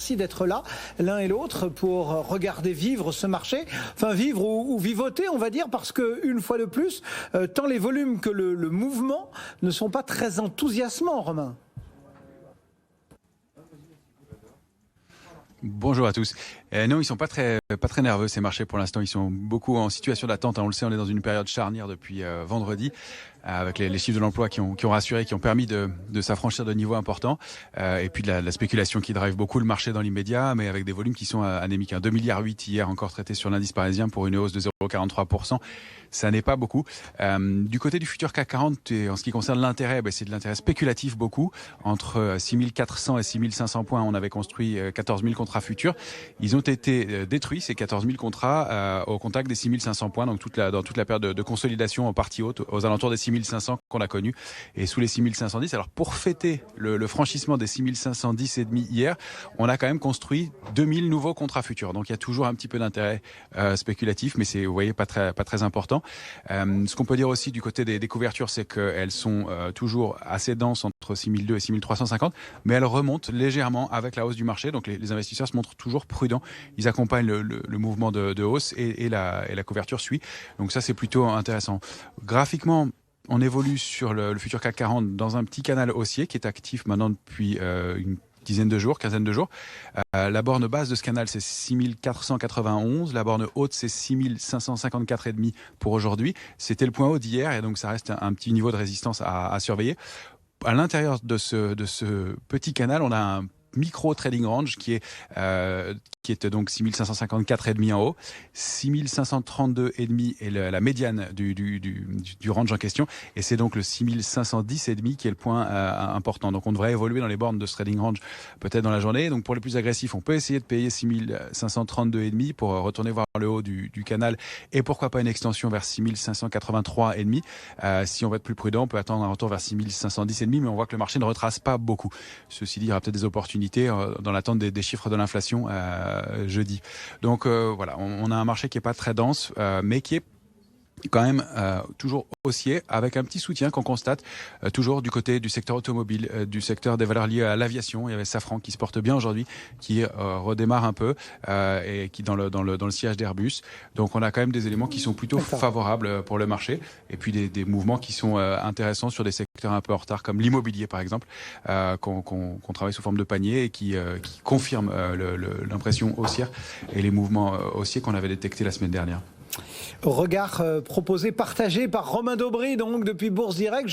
Merci d'être là, l'un et l'autre, pour regarder vivre ce marché, enfin vivre ou vivoter, on va dire, parce que une fois de plus, tant les volumes que le mouvement ne sont pas très enthousiasmants, Romain. Bonjour à tous. Non, ils sont pas très nerveux ces marchés pour l'instant. Ils sont beaucoup en situation d'attente. On le sait, on est dans une période charnière depuis vendredi, avec les chiffres de l'emploi qui ont rassuré, qui ont permis de s'affranchir de niveaux importants, et puis de la spéculation qui drive beaucoup le marché dans l'immédiat, mais avec des volumes qui sont anémiques. 2,8 milliards hier encore traités sur l'indice parisien pour une hausse de 0,43%. Ça n'est pas beaucoup. Du côté du futur CAC 40, et en ce qui concerne l'intérêt, c'est de l'intérêt spéculatif beaucoup. Entre 6400 et 6500 points, on avait construit 14 000 contrats futurs. Ils ont été détruits, ces 14 000 contrats, au contact des 6500 points, donc dans toute la période de consolidation en partie haute, aux alentours des 6500 qu'on a connus, et sous les 6510. Alors pour fêter le franchissement des 6510 et demi hier, on a quand même construit 2000 nouveaux contrats futurs. Donc il y a toujours un petit peu d'intérêt spéculatif, mais c'est, vous voyez, pas très important. Ce qu'on peut dire aussi du côté des couvertures, c'est qu'elles sont toujours assez denses, entre 6200 et 6350, mais elles remontent légèrement avec la hausse du marché. Donc les investisseurs se montrent toujours prudents. Ils accompagnent le mouvement de hausse, et la couverture suit. Donc ça, c'est plutôt intéressant. Graphiquement, on évolue sur le futur CAC 40 dans un petit canal haussier qui est actif maintenant depuis une quinzaine de jours. La borne basse de ce canal, c'est 6491. La borne haute, c'est 6554,5 pour aujourd'hui. C'était le point haut d'hier, et donc ça reste un petit niveau de résistance à surveiller. À l'intérieur de ce petit canal, on a un micro trading range qui est donc 6554,5 en haut, 6532,5 est la médiane du range en question, et c'est donc le 6510,5 qui est le point important. Donc on devrait évoluer dans les bornes de ce trading range peut-être dans la journée. Donc pour les plus agressifs, on peut essayer de payer 6532,5 pour retourner voir le haut du canal, et pourquoi pas une extension vers 6583,5. Si on va être plus prudent, on peut attendre un retour vers 6510,5, mais on voit que le marché ne retrace pas beaucoup. Ceci dit, il y aura peut-être des opportunités dans l'attente des chiffres de l'inflation jeudi. Donc voilà, on a un marché qui est pas très dense, mais qui est quand même toujours haussier, avec un petit soutien qu'on constate toujours du côté du secteur automobile, du secteur des valeurs liées à l'aviation. Il y avait Safran qui se porte bien aujourd'hui, qui redémarre un peu, et qui dans le sillage d'Airbus. Donc on a quand même des éléments qui sont plutôt favorables pour le marché, et puis des mouvements qui sont intéressants sur des secteurs un peu en retard, comme l'immobilier par exemple, qu'on travaille sous forme de panier, et qui confirme l'impression haussière et les mouvements haussiers qu'on avait détectés la semaine dernière. Regard proposé, partagé par Romain Daubry, donc depuis Bourse Direct.